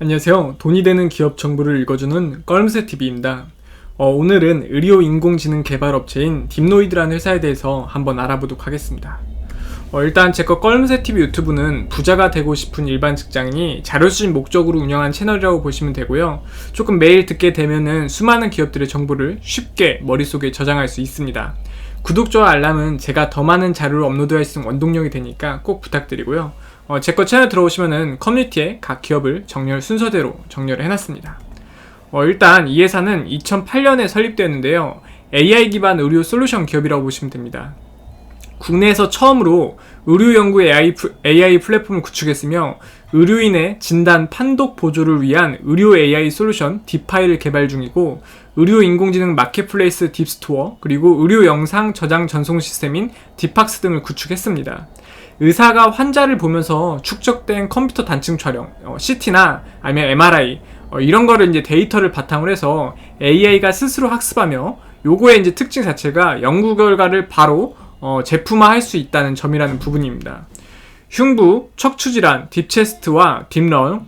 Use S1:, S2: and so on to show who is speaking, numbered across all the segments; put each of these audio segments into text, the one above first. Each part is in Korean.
S1: 안녕하세요. 돈이 되는 기업 정보를 읽어주는 껄무새TV입니다. 오늘은 의료 인공지능 개발 업체인 딥노이드라는 회사에 대해서 한번 알아보도록 하겠습니다. 일단 제거 껄무새TV 유튜브는 부자가 되고 싶은 일반 직장인이 자료 수집 목적으로 운영한 채널이라고 보시면 되고요. 조금 매일 듣게 되면은 수많은 기업들의 정보를 쉽게 머릿속에 저장할 수 있습니다. 구독과 알람은 제가 더 많은 자료를 업로드할 수 있는 원동력이 되니까 꼭 부탁드리고요. 제거 채널 들어오시면은 커뮤니티에 각 기업을 순서대로 정렬을 해놨습니다. 일단 이 회사는 2008년에 설립되었는데요. AI 기반 의료 솔루션 기업이라고 보시면 됩니다. 국내에서 처음으로 의료 연구 AI 플랫폼을 구축했으며 의료인의 진단 판독 보조를 위한 의료 AI 솔루션 딥파이를 개발 중이고 의료 인공지능 마켓플레이스 딥스토어 그리고 의료 영상 저장 전송 시스템인 딥박스 등을 구축했습니다. 의사가 환자를 보면서 축적된 컴퓨터 단층 촬영, CT나 아니면 MRI 이런 거를 이제 데이터를 바탕으로 해서 AI가 스스로 학습하며 요거의 이제 특징 자체가 연구 결과를 바로 제품화할 수 있다는 점이라는 부분입니다. 흉부, 척추질환, 딥체스트와 딥런,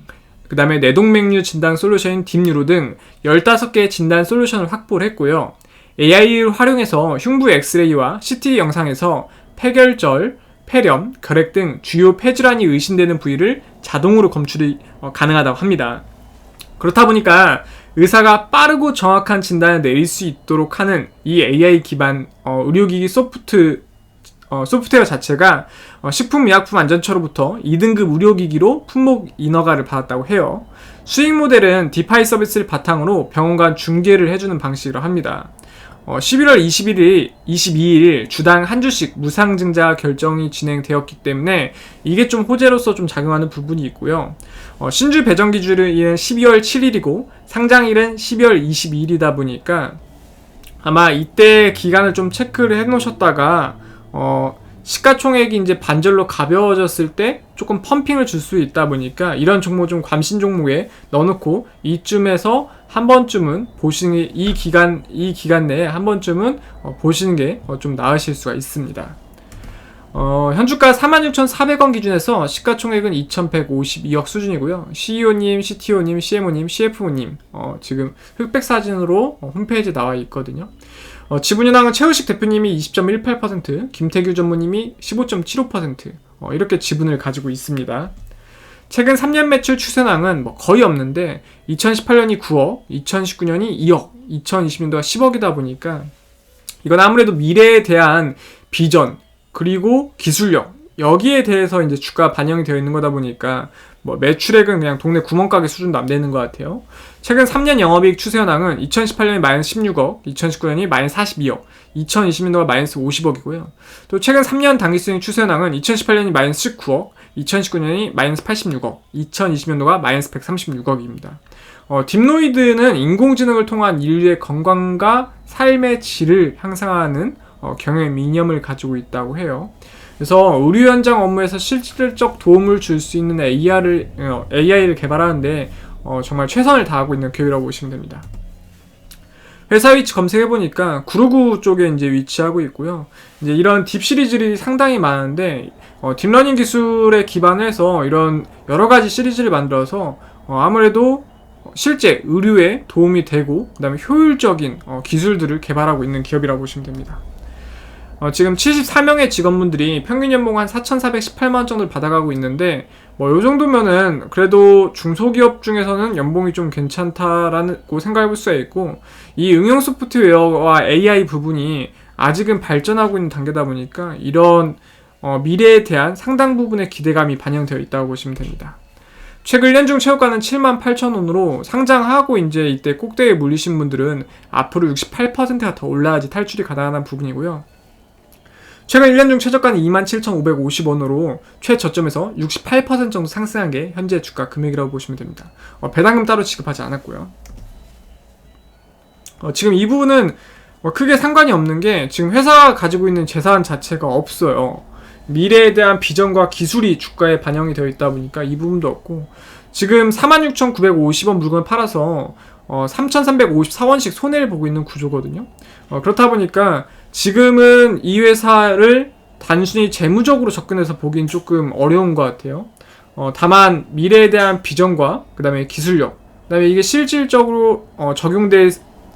S1: 그 다음에 뇌동맥류 진단 솔루션인 딥뉴로 등 15개의 진단 솔루션을 확보를 했고요. AI를 활용해서 흉부 엑스레이와 CT 영상에서 폐결절, 폐렴, 결핵 등 주요 폐질환이 의심되는 부위를 자동으로 검출이 가능하다고 합니다. 그렇다 보니까 의사가 빠르고 정확한 진단을 내릴 수 있도록 하는 이 AI 기반 의료기기 소프트웨어 자체가 식품의약품안전처로부터 2등급 의료기기로 품목 인허가를 받았다고 해요. 수익 모델은 디파이 서비스를 바탕으로 병원 간 중개를 해주는 방식이라 합니다. 11월 22일 주당 한 주씩 무상증자 결정이 진행되었기 때문에 이게 좀 호재로서 좀 작용하는 부분이 있고요. 신주 배정 기준일은 12월 7일이고 상장일은 12월 22일이다 보니까 아마 이때 기간을 좀 체크를 해 놓으셨다가 시가총액이 이제 반절로 가벼워졌을 때 조금 펌핑을 줄 수 있다 보니까 이런 종목 좀 감신 종목에 넣어놓고 이쯤에서 한 번쯤은 보시는 게 이 기간 내에 한 번쯤은 보시는 게 좀 나으실 수가 있습니다. 현주가 46,400원 기준에서 시가총액은 2,152억 수준이고요. CEO님, CTO님, CMO님, CFO님 지금 흑백 사진으로 홈페이지에 나와 있거든요. 지분현황은 최우식 대표님이 20.18%, 김태규 전무님이 15.75% 이렇게 지분을 가지고 있습니다. 최근 3년 매출 추세낭은 거의 없는데 2018년이 9억, 2019년이 2억, 2020년도가 10억이다 보니까 이건 아무래도 미래에 대한 비전 그리고 기술력 여기에 대해서 이제 주가 반영이 되어 있는 거다 보니까 매출액은 그냥 동네 구멍가게 수준도 안 되는 것 같아요. 최근 3년 영업이익 추세 현황은 2018년이 마이너스 16억, 2019년이 마이너스 42억, 2020년도가 마이너스 50억이고요. 또 최근 3년 당기수익 추세 현황은 2018년이 마이너스 19억, 2019년이 마이너스 86억, 2020년도가 마이너스 136억입니다. 딥노이드는 인공지능을 통한 인류의 건강과 삶의 질을 향상하는 경영 이념을 가지고 있다고 해요. 그래서 의료 현장 업무에서 실질적 도움을 줄 수 있는 AI를 개발하는데 정말 최선을 다하고 있는 기업이라고 보시면 됩니다. 회사 위치 검색해보니까 구로구 쪽에 이제 위치하고 있고요. 이제 이런 딥 시리즈들이 상당히 많은데 딥러닝 기술에 기반을 해서 이런 여러 가지 시리즈를 만들어서 아무래도 실제 의료에 도움이 되고 그다음에 효율적인 기술들을 개발하고 있는 기업이라고 보시면 됩니다. 지금 74명의 직원분들이 평균 연봉 한 4,418만원 정도를 받아가고 있는데 요 정도면은 그래도 중소기업 중에서는 연봉이 좀 괜찮다라고 생각해볼 수가 있고 이 응용 소프트웨어와 AI 부분이 아직은 발전하고 있는 단계다 보니까 이런 미래에 대한 상당 부분의 기대감이 반영되어 있다고 보시면 됩니다. 최근 1년 중 최고가는 78,000원으로 상장하고 이제 이때 꼭대기에 물리신 분들은 앞으로 68%가 더 올라야지 탈출이 가능한 부분이고요. 최근 1년 중 최저가는 27,550원으로 최저점에서 68% 정도 상승한 게 현재 주가 금액이라고 보시면 됩니다. 배당금 따로 지급하지 않았고요. 지금 이 부분은 크게 상관이 없는 게 지금 회사가 가지고 있는 재산 자체가 없어요. 미래에 대한 비전과 기술이 주가에 반영이 되어 있다 보니까 이 부분도 없고 지금 46,950원 물건을 팔아서 3,354원씩 손해를 보고 있는 구조거든요. 그렇다 보니까 지금은 이 회사를 단순히 재무적으로 접근해서 보긴 조금 어려운 것 같아요. 다만 미래에 대한 비전과 그 다음에 기술력, 그 다음에 이게 실질적으로 적용될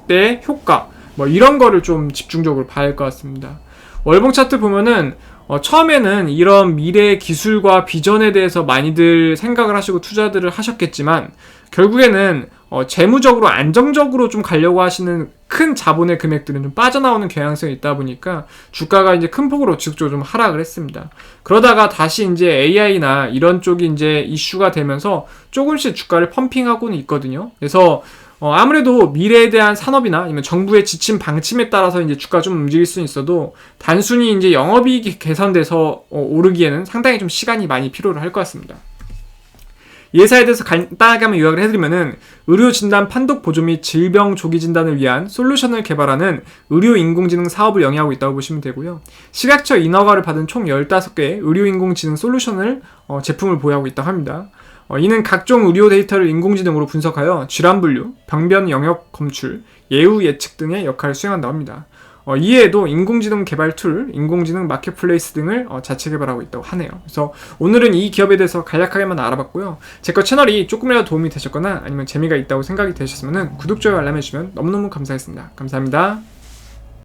S1: 때 효과, 뭐 이런 거를 좀 집중적으로 봐야 할 것 같습니다. 월봉 차트 보면은 처음에는 이런 미래의 기술과 비전에 대해서 많이들 생각을 하시고 투자들을 하셨겠지만 결국에는 재무적으로 안정적으로 좀 가려고 하시는 큰 자본의 금액들은 좀 빠져나오는 경향성이 있다 보니까 주가가 이제 큰 폭으로 지속적으로 좀 하락을 했습니다. 그러다가 다시 이제 AI나 이런 쪽이 이제 이슈가 되면서 조금씩 주가를 펌핑하고는 있거든요. 그래서 아무래도 미래에 대한 산업이나 아니면 정부의 지침 방침에 따라서 이제 주가 좀 움직일 수는 있어도 단순히 이제 영업이익이 개선돼서 오르기에는 상당히 좀 시간이 많이 필요를 할 것 같습니다. 이 회사에 대해서 간단하게 한번 요약을 해드리면은 의료진단 판독 보조 및 질병 조기 진단을 위한 솔루션을 개발하는 의료인공지능 사업을 영위하고 있다고 보시면 되고요. 식약처 인허가를 받은 총 15개의 의료인공지능 솔루션을 제품을 보유하고 있다고 합니다. 이는 각종 의료 데이터를 인공지능으로 분석하여 질환 분류, 병변 영역 검출, 예후 예측 등의 역할을 수행한다고 합니다. 이외에도 인공지능 개발 툴, 인공지능 마켓플레이스 등을 자체 개발하고 있다고 하네요. 그래서 오늘은 이 기업에 대해서 간략하게만 알아봤고요. 제 거 채널이 조금이라도 도움이 되셨거나 아니면 재미가 있다고 생각이 되셨으면 구독, 좋아요, 알람 해주시면 너무너무 감사하겠습니다. 감사합니다.